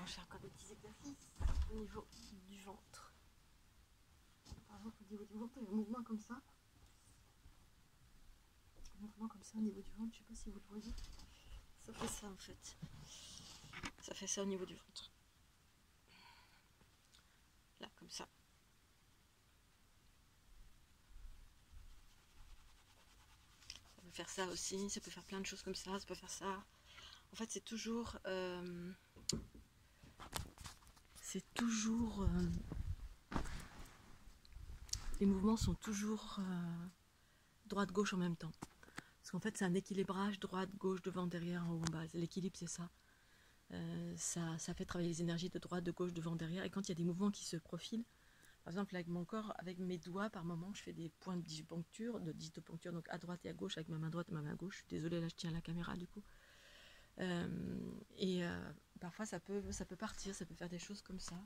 je fais encore des petits exercices au niveau du ventre. Par exemple, au niveau du ventre, il y a un mouvement comme ça. Un mouvement comme ça au niveau du ventre, je sais pas si vous le voyez. Ça fait ça en fait. Ça fait ça au niveau du ventre. Là, comme ça. Ça peut faire ça aussi, ça peut faire plein de choses comme ça peut faire ça. En fait, c'est toujours... les mouvements sont toujours droite-gauche en même temps. Parce qu'en fait, c'est un équilibrage droite-gauche, devant, derrière, en haut, en bas. L'équilibre, c'est ça. Ça fait travailler les énergies de droite, de gauche, devant, derrière. Et quand il y a des mouvements qui se profilent, par exemple avec mon corps, avec mes doigts, par moment, je fais des points de disjoncture, donc à droite et à gauche, avec ma main droite et ma main gauche. Désolée, là je tiens la caméra du coup. Parfois ça peut partir, ça peut faire des choses comme ça.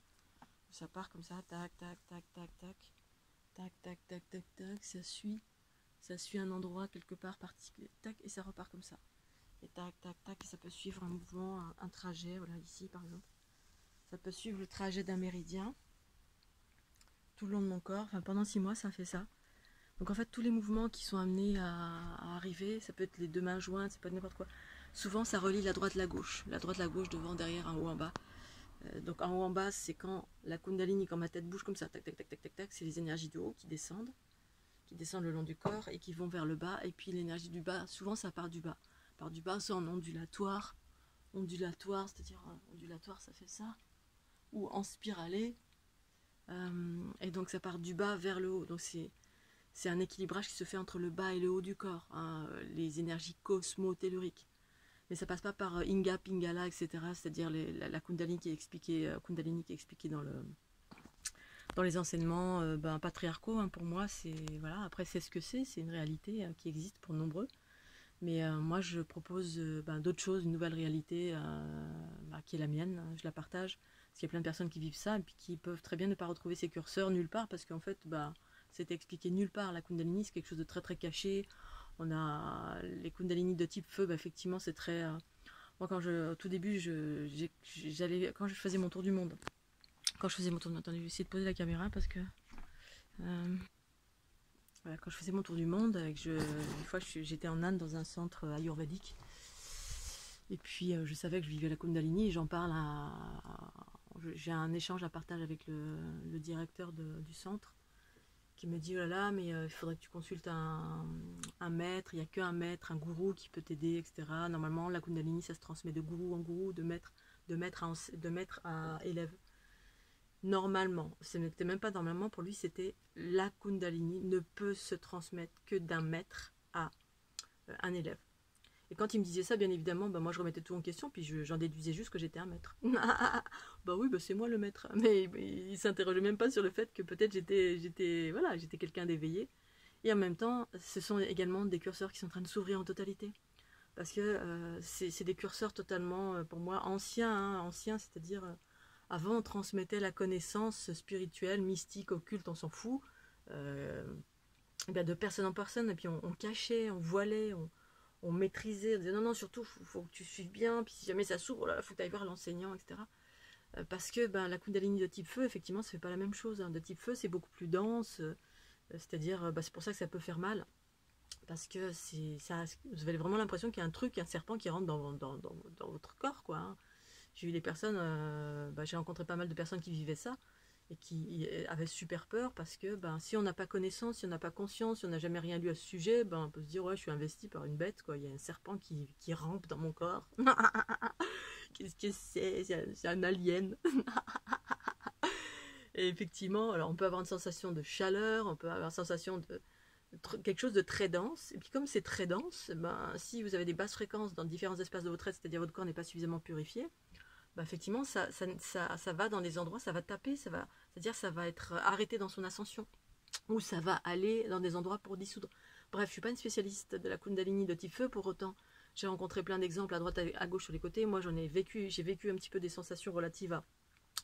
Ça part comme ça, tac, tac, tac, tac, tac, tac, tac, tac, tac, tac, ça suit un endroit quelque part particulier, tac, et ça repart comme ça. Et tac, tac, tac, et ça peut suivre un mouvement, un trajet, voilà, ici par exemple. Ça peut suivre le trajet d'un méridien tout le long de mon corps, enfin pendant 6 mois ça fait ça. Donc en fait tous les mouvements qui sont amenés à arriver, ça peut être les deux mains jointes, ça peut être n'importe quoi. Souvent ça relie la droite, la gauche, devant, derrière, en haut, en bas. Donc en haut, en bas, c'est quand la Kundalini, quand ma tête bouge comme ça, tac, tac, tac, tac, tac, tac, c'est les énergies du haut qui descendent le long du corps et qui vont vers le bas. Et puis l'énergie du bas, souvent ça part du bas. C'est en ondulatoire, c'est-à-dire ondulatoire, ça fait ça, ou en spiralé. Et donc ça part du bas vers le haut. Donc c'est un équilibrage qui se fait entre le bas et le haut du corps, hein, les énergies cosmo-telluriques. Mais ça passe pas par Inga, Pingala, etc. C'est-à-dire la Kundalini qui est expliquée, dans les enseignements patriarcaux. Hein, pour moi, c'est voilà. Après, c'est ce que c'est une réalité qui existe pour nombreux. Mais moi, je propose d'autres choses, une nouvelle réalité qui est la mienne. Je la partage parce qu'il y a plein de personnes qui vivent ça et puis qui peuvent très bien ne pas retrouver ces curseurs nulle part parce qu'en fait, c'était expliqué nulle part. La Kundalini, c'est quelque chose de très très caché. On a les Kundalini de type feu, effectivement, c'est très... moi, au tout début, quand je faisais mon tour du monde, attendez, je vais essayer de poser la caméra parce que... voilà, quand je faisais mon tour du monde, une fois j'étais en Inde dans un centre ayurvédique. Et puis je savais que je vivais la Kundalini et j'en parle j'ai un échange à partage avec le directeur du centre qui me dit, oh là là, mais il faudrait que tu consultes un maître, il n'y a qu'un maître, un gourou qui peut t'aider, etc. Normalement, la Kundalini, ça se transmet de gourou en gourou, de maître à élève. Normalement, ce n'était même pas normalement, pour lui, c'était la Kundalini ne peut se transmettre que d'un maître à un élève. Et quand il me disait ça, bien évidemment, moi je remettais tout en question, puis j'en déduisais juste que j'étais un maître. Oui, c'est moi le maître. Mais il s'interrogeait même pas sur le fait que peut-être j'étais quelqu'un d'éveillé. Et en même temps, ce sont également des curseurs qui sont en train de s'ouvrir en totalité. Parce que c'est des curseurs totalement, pour moi, anciens, c'est-à-dire, avant on transmettait la connaissance spirituelle, mystique, occulte, on s'en fout, de personne en personne, et puis on cachait, on voilait, on maîtrisait, on disait non, surtout, faut que tu suives bien, puis si jamais ça s'ouvre, il faut que tu ailles voir l'enseignant, etc. Parce que la Kundalini de type feu, effectivement, ça fait pas la même chose. Hein. De type feu, c'est beaucoup plus dense, c'est-à-dire, c'est pour ça que ça peut faire mal. Parce que vous avez vraiment l'impression qu'il y a un truc, un serpent qui rentre dans votre corps, quoi. Hein. J'ai eu des personnes, j'ai rencontré pas mal de personnes qui vivaient ça, et qui avaient super peur parce que si on n'a pas connaissance, si on n'a pas conscience, si on n'a jamais rien lu à ce sujet, on peut se dire ouais, je suis investi par une bête, quoi. Il y a un serpent qui rampe dans mon corps. Qu'est-ce que c'est un alien. Et effectivement, alors on peut avoir une sensation de chaleur, on peut avoir une sensation de quelque chose de très dense. Et puis comme c'est très dense, si vous avez des basses fréquences dans différents espaces de votre être, c'est-à-dire votre corps n'est pas suffisamment purifié, effectivement, ça va dans des endroits, ça va taper, c'est-à-dire ça va être arrêté dans son ascension, ou ça va aller dans des endroits pour dissoudre. Bref, je suis pas une spécialiste de la Kundalini de type feu, pour autant, j'ai rencontré plein d'exemples à droite, à gauche, sur les côtés. Moi, j'ai vécu un petit peu des sensations relatives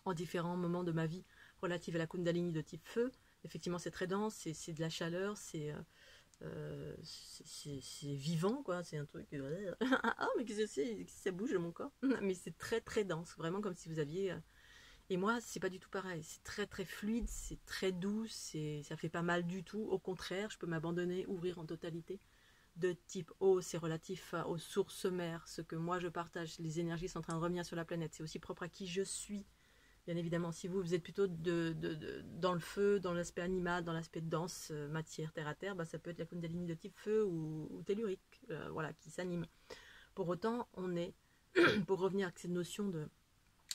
en différents moments de ma vie, relatives à la Kundalini de type feu. Effectivement, c'est très dense, c'est de la chaleur, C'est vivant, quoi. C'est un truc. Ah, mais qu'est-ce que c'est? Ça bouge de mon corps. Mais c'est très très dense, vraiment comme si vous aviez. Et moi, c'est pas du tout pareil. C'est très très fluide, c'est très doux, ça fait pas mal du tout. Au contraire, je peux m'abandonner, ouvrir en totalité. De type eau, c'est relatif aux sources mères, ce que moi je partage. Les énergies sont en train de revenir sur la planète. C'est aussi propre à qui je suis. Bien évidemment, si vous êtes plutôt dans le feu, dans l'aspect animal, dans l'aspect dense, matière, terre à terre, bah, ça peut être la Kundalini de type feu ou tellurique, voilà, qui s'anime. Pour autant, on est, pour revenir à cette notion de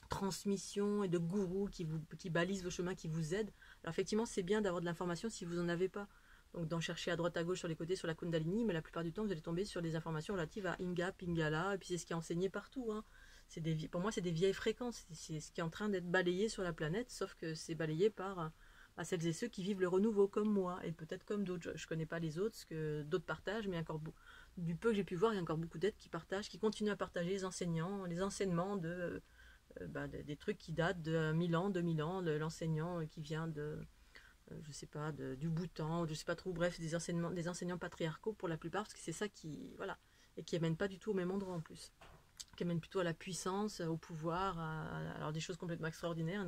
transmission et de gourou qui balise vos chemins, qui vous aide. Alors effectivement, c'est bien d'avoir de l'information si vous n'en avez pas. Donc d'en chercher à droite à gauche sur les côtés sur la Kundalini, mais la plupart du temps, vous allez tomber sur des informations relatives à Inga, Pingala, et puis c'est ce qui est enseigné partout. Hein. Pour moi, c'est des vieilles fréquences. C'est ce qui est en train d'être balayé sur la planète, sauf que c'est balayé par celles et ceux qui vivent le renouveau comme moi, et peut-être comme d'autres. Je ne connais pas les autres, ce que d'autres partagent, mais encore du peu que j'ai pu voir, il y a encore beaucoup d'êtres qui partagent, qui continuent à partager les enseignants, les enseignements des trucs qui datent de 1000 ans, 2000 ans, l'enseignant qui vient je sais pas, du Bhoutan, je sais pas trop, bref, des enseignants patriarcaux pour la plupart, parce que c'est ça qui, voilà, et qui amène pas du tout au même endroit en plus, qui amène plutôt à la puissance, au pouvoir, alors des choses complètement extraordinaires,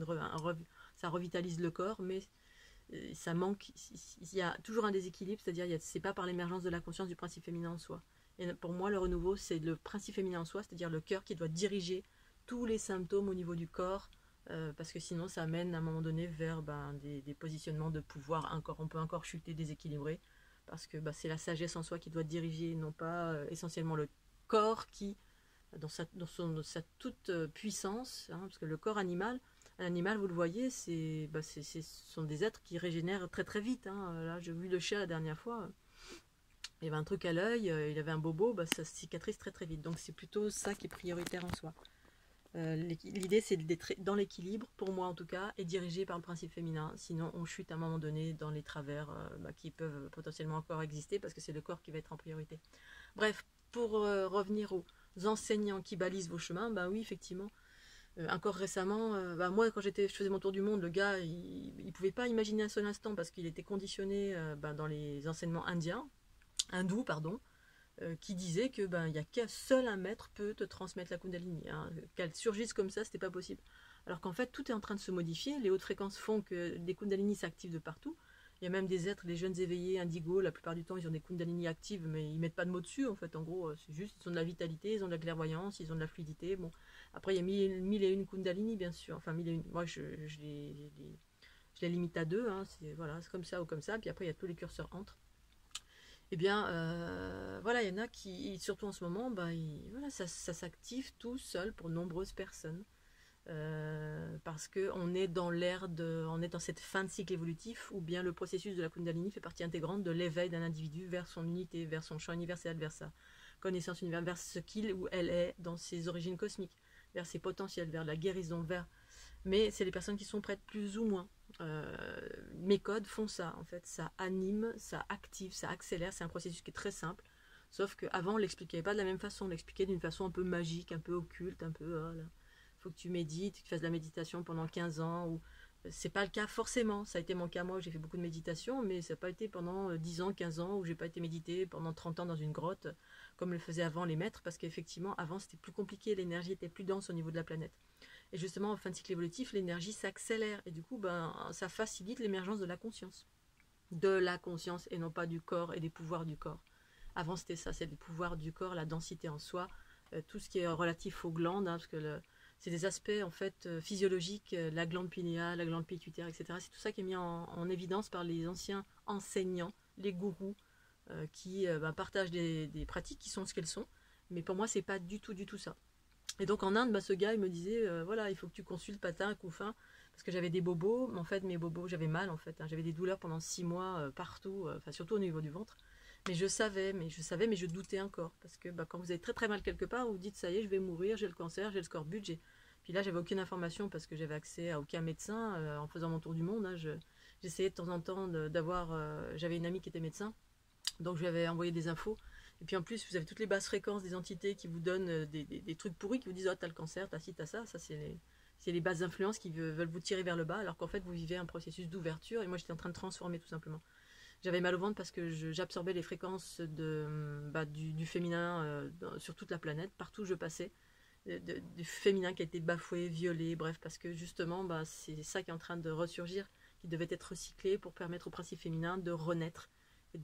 ça revitalise le corps, mais ça manque, il y a toujours un déséquilibre, c'est-à-dire c'est pas par l'émergence de la conscience du principe féminin en soi. Et pour moi, le renouveau, c'est le principe féminin en soi, c'est-à-dire le cœur qui doit diriger tous les symptômes au niveau du corps, parce que sinon ça amène à un moment donné vers des positionnements de pouvoir, on peut encore chuter, déséquilibré, parce que c'est la sagesse en soi qui doit diriger, non pas essentiellement le corps qui, dans sa toute puissance, hein, parce que le corps animal, un animal, vous le voyez, ce sont des êtres qui régénèrent très très vite. Hein. Là, j'ai vu le chat la dernière fois, il y avait un truc à l'œil, il avait un bobo, ça cicatrise très très vite. Donc c'est plutôt ça qui est prioritaire en soi. L'idée, c'est d'être dans l'équilibre, pour moi en tout cas, et dirigé par le principe féminin. Sinon, on chute à un moment donné dans les travers qui peuvent potentiellement encore exister, parce que c'est le corps qui va être en priorité. Bref, pour revenir aux enseignants qui balisent vos chemins, oui, effectivement. Encore récemment, moi, quand je faisais mon tour du monde, le gars, il pouvait pas imaginer un seul instant, parce qu'il était conditionné dans les enseignements hindous, pardon, qui disait que il y a qu'un seul un maître peut te transmettre la Kundalini. Hein. Qu'elle surgisse comme ça, c'était pas possible. Alors qu'en fait, tout est en train de se modifier. Les hautes fréquences font que des Kundalini s'activent de partout. Il y a même des êtres, les jeunes éveillés, indigos, la plupart du temps, ils ont des Kundalini actives, mais ils mettent pas de mots dessus. En fait, en gros, c'est juste, ils ont de la vitalité, ils ont de la clairvoyance, ils ont de la fluidité. Bon, après, il y a mille et une Kundalini, bien sûr. Enfin, mille et une. Moi, je les limite à deux. Hein. C'est comme ça ou comme ça. Puis après, il y a tous les curseurs entre. Eh bien, voilà, il y en a qui, surtout en ce moment, voilà, ça s'active tout seul pour de nombreuses personnes. Parce qu'on est dans on est dans cette fin de cycle évolutif où bien le processus de la Kundalini fait partie intégrante de l'éveil d'un individu vers son unité, vers son champ universel, vers sa connaissance universelle, vers ce qu'il ou elle est dans ses origines cosmiques, vers ses potentiels, vers la guérison, mais c'est les personnes qui sont prêtes plus ou moins. Mes codes font ça, en fait, ça anime, ça active, ça accélère, c'est un processus qui est très simple, sauf qu'avant on l'expliquait pas de la même façon, on l'expliquait d'une façon un peu magique, un peu occulte, un peu, faut que tu médites, que tu fasses de la méditation pendant 15 ans, ou c'est pas le cas forcément, ça a été mon cas moi, j'ai fait beaucoup de méditation, mais ça n'a pas été pendant 10 ans, 15 ans, où j'ai pas été médité pendant 30 ans dans une grotte, comme le faisaient avant les maîtres, parce qu'effectivement, avant c'était plus compliqué, l'énergie était plus dense au niveau de la planète. Et justement, en fin de cycle évolutif, l'énergie s'accélère, et du coup, ça facilite l'émergence de la conscience. De la conscience, et non pas du corps et des pouvoirs du corps. Avant, c'était ça, c'est les pouvoirs du corps, la densité en soi, tout ce qui est relatif aux glandes, parce que c'est des aspects en fait physiologiques, la glande pinéale, la glande pituitaire, etc. C'est tout ça qui est mis en évidence par les anciens enseignants, les gourous, qui partagent des pratiques qui sont ce qu'elles sont. Mais pour moi, c'est pas du tout ça. Et donc en Inde, ce gars, il me disait, voilà, il faut que tu consultes patin, couffin, parce que j'avais des bobos, mais en fait, mes bobos, j'avais mal, en fait. Hein, j'avais des douleurs pendant 6 mois, partout, surtout au niveau du ventre. Mais je savais, mais je doutais encore. Parce que quand vous avez très très mal quelque part, vous vous dites, ça y est, je vais mourir, j'ai le cancer, j'ai le scorbut, Puis là, j'avais aucune information parce que j'avais accès à aucun médecin. En faisant mon tour du monde, hein, j'essayais de temps en temps d'avoir... j'avais une amie qui était médecin, donc je lui avais envoyé des infos. Et puis en plus, vous avez toutes les basses fréquences des entités qui vous donnent des trucs pourris, qui vous disent « Oh, t'as le cancer, t'as ci, t'as ça ». Ça, c'est les basses influences qui veulent vous tirer vers le bas, alors qu'en fait, vous vivez un processus d'ouverture. Et moi, j'étais en train de transformer tout simplement. J'avais mal au ventre parce que j'absorbais les fréquences du féminin sur toute la planète, partout où je passais, du féminin qui a été bafoué, violé, bref, parce que justement, c'est ça qui est en train de ressurgir, qui devait être recyclé pour permettre au principe féminin de renaître et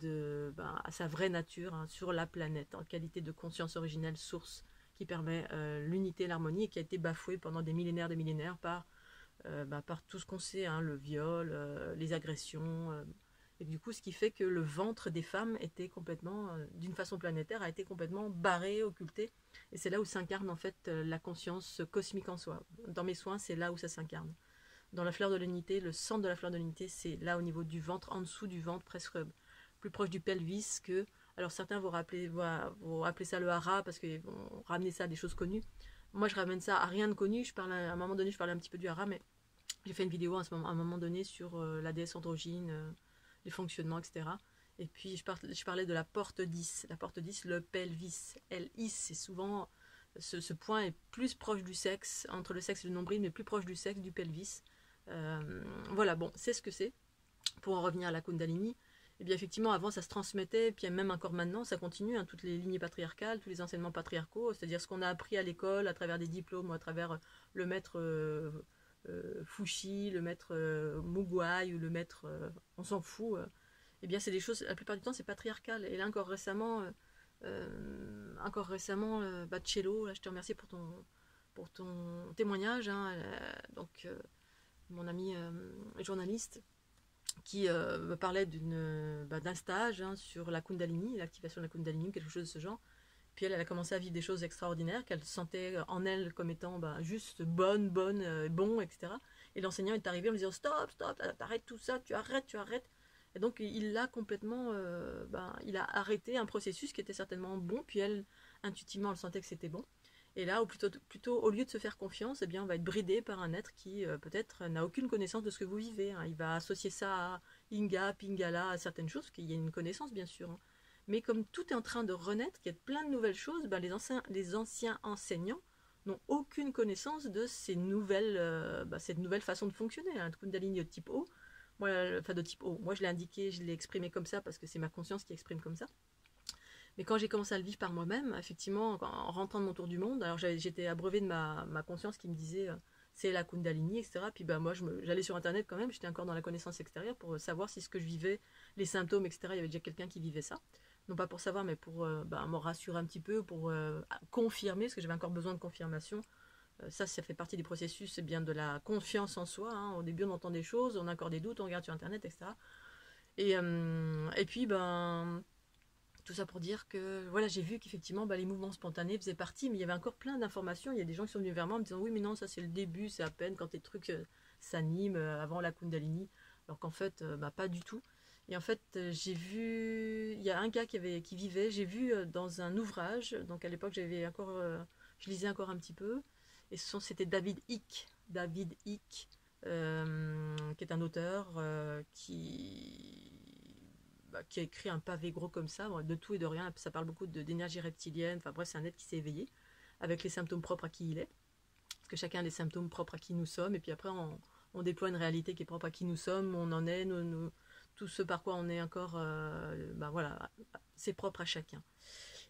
à sa vraie nature, hein, sur la planète, en qualité de conscience originelle, source, qui permet l'unité, l'harmonie, et qui a été bafoué pendant des millénaires par tout ce qu'on sait, hein, le viol, les agressions, et du coup ce qui fait que le ventre des femmes était complètement, d'une façon planétaire, a été complètement barré, occulté, et c'est là où s'incarne en fait la conscience cosmique en soi. Dans mes soins, c'est là où ça s'incarne. Dans la fleur de l'unité, le centre de la fleur de l'unité, c'est là au niveau du ventre, en dessous du ventre, presque plus proche du pelvis que... Alors certains vont appeler ça le hara parce qu'ils vont ramener ça à des choses connues. Moi, je ramène ça à rien de connu. À un moment donné, je parlais un petit peu du hara, mais j'ai fait une vidéo à un moment donné sur la déesse androgyne, les fonctionnements, etc. Et puis, je parlais de la porte 10. La porte 10, le pelvis. L-is, c'est souvent... Ce point est plus proche du sexe, entre le sexe et le nombril, mais plus proche du sexe, du pelvis. Voilà, bon, c'est ce que c'est. Pour en revenir à la Kundalini, et bien effectivement, avant, ça se transmettait, puis même encore maintenant, ça continue, hein, toutes les lignées patriarcales, tous les enseignements patriarcaux, c'est-à-dire ce qu'on a appris à l'école, à travers des diplômes, ou à travers le maître Fushi, le maître Mugwai, ou le maître, on s'en fout, et bien c'est des choses, la plupart du temps, c'est patriarcal. Et là, encore récemment, Cello, là, je te remercie pour ton témoignage, hein, mon ami journaliste, qui me parlait d'un stage, hein, sur la Kundalini, l'activation de la Kundalini, quelque chose de ce genre. Puis elle a commencé à vivre des choses extraordinaires qu'elle sentait en elle comme étant juste bon, etc. Et l'enseignant est arrivé en me disant stop, t'arrêtes tout ça, tu arrêtes. Et donc il a complètement, il a arrêté un processus qui était certainement bon, puis elle, intuitivement, elle sentait que c'était bon. Et là, plutôt, au lieu de se faire confiance, eh bien, on va être bridé par un être qui, peut-être, n'a aucune connaissance de ce que vous vivez, hein. Il va associer ça à Inga, Pingala, à certaines choses, qu'il y a une connaissance, bien sûr, hein. Mais comme tout est en train de renaître, qu'il y a plein de nouvelles choses, les anciens enseignants n'ont aucune connaissance de cette nouvelle façon de fonctionner, hein. Kundalini de type O, de type O. Moi, je l'ai indiqué, je l'ai exprimé comme ça parce que c'est ma conscience qui exprime comme ça. Mais quand j'ai commencé à le vivre par moi-même, effectivement, en rentrant de mon tour du monde, alors j'étais abreuvée de ma conscience qui me disait c'est la Kundalini, etc. Puis moi, j'allais sur Internet quand même, j'étais encore dans la connaissance extérieure pour savoir si ce que je vivais, les symptômes, etc., il y avait déjà quelqu'un qui vivait ça. Non pas pour savoir, mais pour me rassurer un petit peu, pour confirmer, parce que j'avais encore besoin de confirmation. Ça fait partie des processus, c'est bien de la confiance en soi, hein. Au début, on entend des choses, on a encore des doutes, on regarde sur Internet, etc. Et puis, tout ça pour dire que voilà, j'ai vu qu'effectivement les mouvements spontanés faisaient partie, mais il y avait encore plein d'informations. Il y a des gens qui sont venus vers moi en me disant oui, mais non, ça c'est le début, c'est à peine quand les trucs s'animent avant la Kundalini, alors qu'en fait, pas du tout. Et en fait, j'ai vu, il y a un gars qui vivait, j'ai vu dans un ouvrage, donc à l'époque je lisais encore un petit peu, et c'était David Icke, qui est un auteur qui a écrit un pavé gros comme ça, de tout et de rien. Ça parle beaucoup d'énergie reptilienne. Enfin bref, c'est un être qui s'est éveillé avec les symptômes propres à qui il est. Parce que chacun a des symptômes propres à qui nous sommes. Et puis après, on déploie une réalité qui est propre à qui nous sommes, où on en est, tout ce par quoi on est encore, voilà, c'est propre à chacun.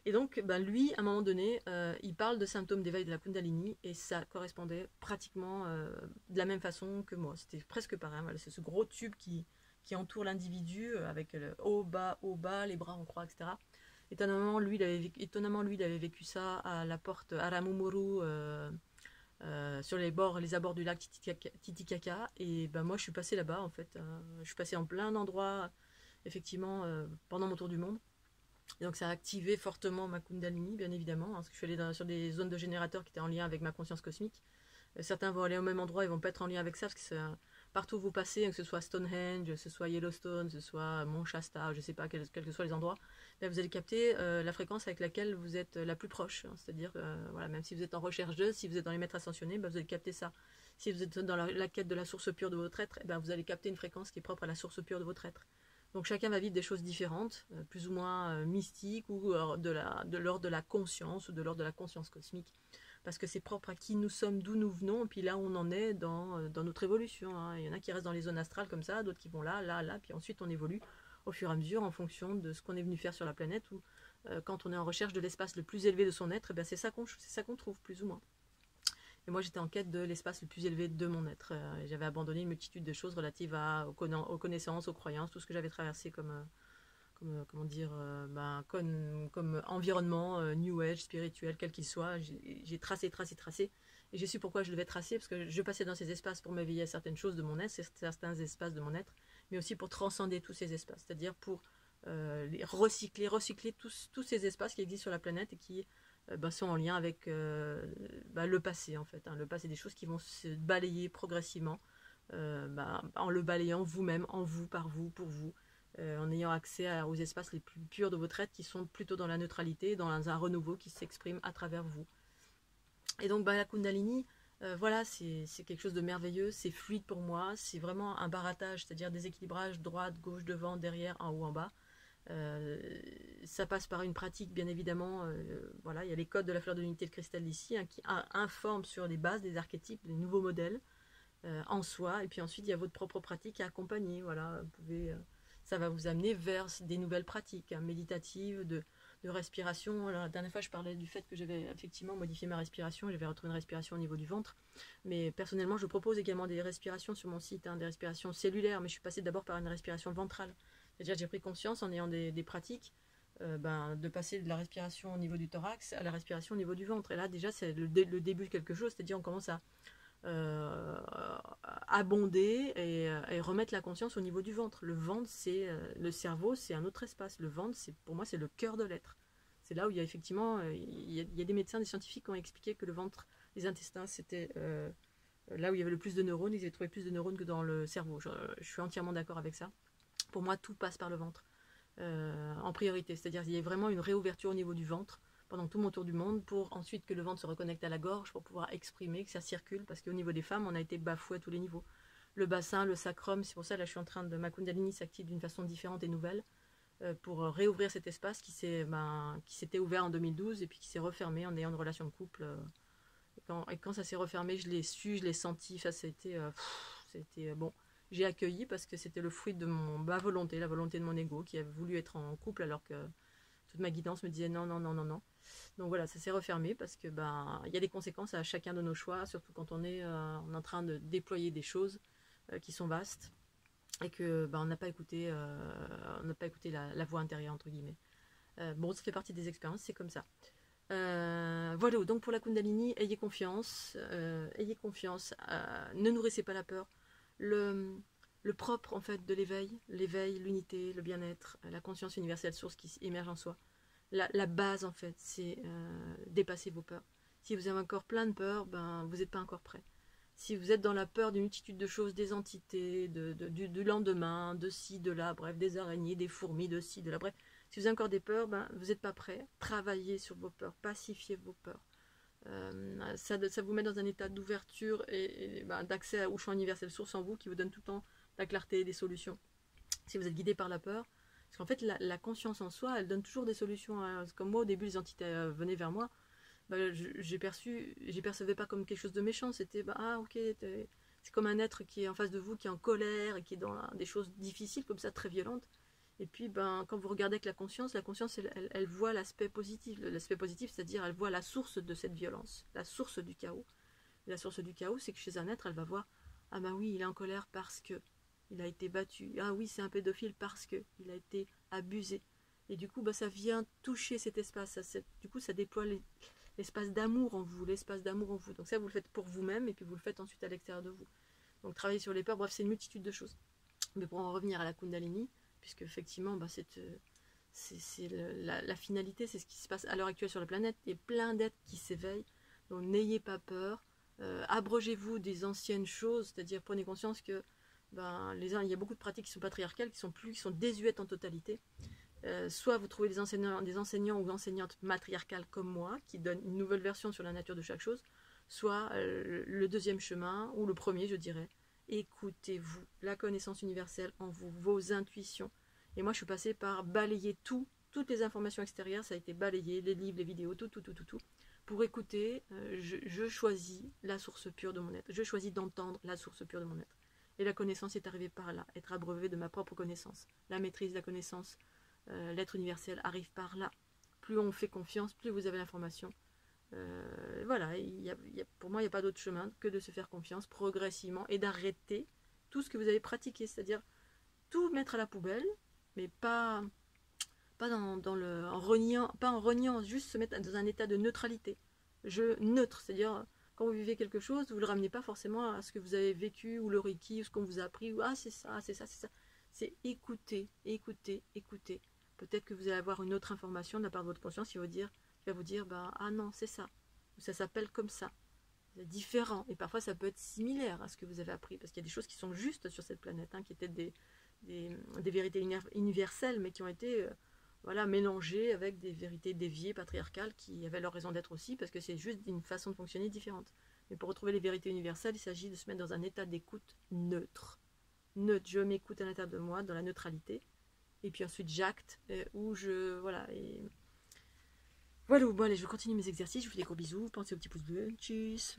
Et donc, lui, à un moment donné, il parle de symptômes d'éveil de la Kundalini, et ça correspondait pratiquement de la même façon que moi. C'était presque pareil. Voilà, c'est ce gros tube qui entoure l'individu, avec le haut, bas, les bras en croix, etc. Étonnamment, lui, il avait vécu ça à la porte Aramumuru, sur les abords du lac Titicaca. Et moi, je suis passée là-bas, en fait. Je suis passée en plein d'endroits, effectivement, pendant mon tour du monde. Et donc ça a activé fortement ma Kundalini, bien évidemment, hein, parce que je suis allée sur des zones de générateurs qui étaient en lien avec ma conscience cosmique. Certains vont aller au même endroit, ils vont pas être en lien avec ça, parce que partout où vous passez, que ce soit Stonehenge, que ce soit Yellowstone, que ce soit Mont Shasta, je sais pas, quels que soient les endroits, là, vous allez capter la fréquence avec laquelle vous êtes la plus proche. Hein, c'est-à-dire, voilà, même si vous êtes en recherche de, si vous êtes dans les maîtres ascensionnés, vous allez capter ça. Si vous êtes dans la quête de la source pure de votre être, vous allez capter une fréquence qui est propre à la source pure de votre être. Donc chacun va vivre des choses différentes, plus ou moins mystiques, ou de l'ordre de la conscience, ou de l'ordre de la conscience cosmique, parce que c'est propre à qui nous sommes, d'où nous venons, et puis là où on en est dans notre évolution, hein. Il y en a qui restent dans les zones astrales comme ça, d'autres qui vont là, puis ensuite on évolue au fur et à mesure en fonction de ce qu'on est venu faire sur la planète, ou quand on est en recherche de l'espace le plus élevé de son être, c'est ça qu'on trouve plus ou moins. Et moi j'étais en quête de l'espace le plus élevé de mon être. J'avais abandonné une multitude de choses relatives aux connaissances, aux croyances, tout ce que j'avais traversé comment dire, comme environnement New Age, spirituel, quel qu'il soit. J'ai tracé. Et j'ai su pourquoi je devais tracer, parce que je passais dans ces espaces pour m'éveiller à certaines choses de mon être, certains espaces de mon être, mais aussi pour transcender tous ces espaces, c'est-à-dire pour les recycler tous ces espaces qui existent sur la planète et qui sont en lien avec le passé en fait. Le passé, des choses qui vont se balayer progressivement, en le balayant vous-même, en vous, par vous, pour vous, en ayant accès aux espaces les plus purs de votre être qui sont plutôt dans la neutralité, dans un renouveau qui s'exprime à travers vous. Et donc la Kundalini, voilà, c'est quelque chose de merveilleux, c'est fluide pour moi, c'est vraiment un barattage, c'est-à-dire déséquilibrage droite, gauche, devant, derrière, en haut, en bas. Ça passe par une pratique bien évidemment, voilà, il y a les codes de la fleur de l'unité de cristal ici qui informent sur les bases des archétypes, des nouveaux modèles en soi, et puis ensuite il y a votre propre pratique à accompagner, voilà, vous pouvez, ça va vous amener vers des nouvelles pratiques méditatives, de respiration. Alors, la dernière fois je parlais du fait que j'avais effectivement modifié ma respiration, j'avais retrouvé une respiration au niveau du ventre, mais personnellement je propose également des respirations sur mon site, des respirations cellulaires, mais je suis passée d'abord par une respiration ventrale. C'est-à-dire j'ai pris conscience en ayant des pratiques de passer de la respiration au niveau du thorax à la respiration au niveau du ventre. Et là déjà c'est le début de quelque chose, c'est-à-dire on commence à abonder et remettre la conscience au niveau du ventre. Le ventre, c'est le cerveau, c'est un autre espace. Le ventre, pour moi, c'est le cœur de l'être. C'est là où il y a effectivement, il y a des médecins, des scientifiques qui ont expliqué que le ventre, les intestins, c'était là où il y avait le plus de neurones. Ils avaient trouvé plus de neurones que dans le cerveau. Je suis entièrement d'accord avec ça. Pour moi, tout passe par le ventre en priorité. C'est-à-dire qu'il y a vraiment une réouverture au niveau du ventre pendant tout mon tour du monde, pour ensuite que le ventre se reconnecte à la gorge, pour pouvoir exprimer, que ça circule, parce qu'au niveau des femmes, on a été bafoué à tous les niveaux. Le bassin, le sacrum, c'est pour ça, là, je suis en train de, ma Kundalini s'active d'une façon différente et nouvelle, pour réouvrir cet espace qui s'était ouvert en 2012, et puis qui s'est refermé en ayant une relation de couple. Et quand ça s'est refermé, je l'ai su, je l'ai senti, ça c'était bon. J'ai accueilli parce que c'était le fruit de ma volonté, la volonté de mon ego, qui a voulu être en couple alors que toute ma guidance me disait non. Donc voilà, ça s'est refermé parce que y a des conséquences à chacun de nos choix, surtout quand on est en train de déployer des choses qui sont vastes et que on n'a pas écouté, la voix intérieure entre guillemets. Bon, ça fait partie des expériences, c'est comme ça. Voilà, donc pour la Kundalini, ayez confiance, ne nourrissez pas la peur. Le propre en fait de l'éveil, l'unité, le bien-être, la conscience universelle source qui émerge en soi. La base en fait, c'est dépasser vos peurs. Si vous avez encore plein de peurs, vous n'êtes pas encore prêt. Si vous êtes dans la peur d'une multitude de choses, des entités, du lendemain, de ci, de là, bref, des araignées, des fourmis, de ci, de là, bref. Si vous avez encore des peurs, vous n'êtes pas prêt. Travaillez sur vos peurs, pacifiez vos peurs. Ça vous met dans un état d'ouverture et d'accès au champ universel source en vous qui vous donne tout le temps la clarté, des solutions. Si vous êtes guidé par la peur, parce qu'en fait la conscience en soi, elle donne toujours des solutions. Comme moi au début les entités venaient vers moi, j'y percevais pas comme quelque chose de méchant, c'était ok, c'est comme un être qui est en face de vous, qui est en colère et qui est dans des choses difficiles comme ça, très violentes. Et puis quand vous regardez avec la conscience elle voit l'aspect positif, c'est-à-dire elle voit la source de cette violence, la source du chaos. Et la source du chaos, c'est que chez un être, elle va voir, oui, il est en colère parce que il a été battu, oui, c'est un pédophile parce que il a été abusé. Et du coup, ça vient toucher cet espace, du coup, ça déploie l'espace d'amour en vous, Donc ça, vous le faites pour vous-même et puis vous le faites ensuite à l'extérieur de vous. Donc travailler sur les peurs, bref, c'est une multitude de choses. Mais pour en revenir à la Kundalini, puisque effectivement, c'est la finalité, c'est ce qui se passe à l'heure actuelle sur la planète. Il y a plein d'êtres qui s'éveillent, donc n'ayez pas peur. Abrogez-vous des anciennes choses, c'est-à-dire prenez conscience que il y a beaucoup de pratiques qui sont patriarcales, qui sont désuètes en totalité. Soit vous trouvez des enseignants ou enseignantes matriarcales comme moi, qui donnent une nouvelle version sur la nature de chaque chose, soit le deuxième chemin, ou le premier je dirais. Écoutez-vous, la connaissance universelle en vous, vos intuitions. Et moi je suis passée par balayer toutes les informations extérieures, ça a été balayé, les livres, les vidéos, tout. Pour écouter, je choisis la source pure de mon être. Je choisis d'entendre la source pure de mon être. Et la connaissance est arrivée par là, être abreuvé de ma propre connaissance. La maîtrise de la connaissance, l'être universel arrive par là. Plus on fait confiance, plus vous avez l'information. Voilà, pour moi, il n'y a pas d'autre chemin que de se faire confiance progressivement et d'arrêter tout ce que vous avez pratiqué, c'est-à-dire tout mettre à la poubelle, mais pas en reniant, juste se mettre dans un état de neutralité. Neutre, c'est-à-dire quand vous vivez quelque chose, vous ne le ramenez pas forcément à ce que vous avez vécu, ou le Reiki, ou ce qu'on vous a appris, ou c'est ça, c'est ça, c'est ça. C'est écouter, écouter, écouter. Peut-être que vous allez avoir une autre information de la part de votre conscience qui va vous dire, ah non, c'est ça, ou ça s'appelle comme ça. C'est différent, et parfois ça peut être similaire à ce que vous avez appris, parce qu'il y a des choses qui sont justes sur cette planète, qui étaient des vérités universelles, mais qui ont été mélangées avec des vérités déviées, patriarcales, qui avaient leur raison d'être aussi, parce que c'est juste une façon de fonctionner différente. Mais pour retrouver les vérités universelles, il s'agit de se mettre dans un état d'écoute neutre. Neutre, je m'écoute à l'intérieur de moi, dans la neutralité, et puis ensuite j'acte, où je... Voilà, bon, allez, je continue mes exercices, je vous fais des gros bisous, pensez au petit pouce bleu, tchuss.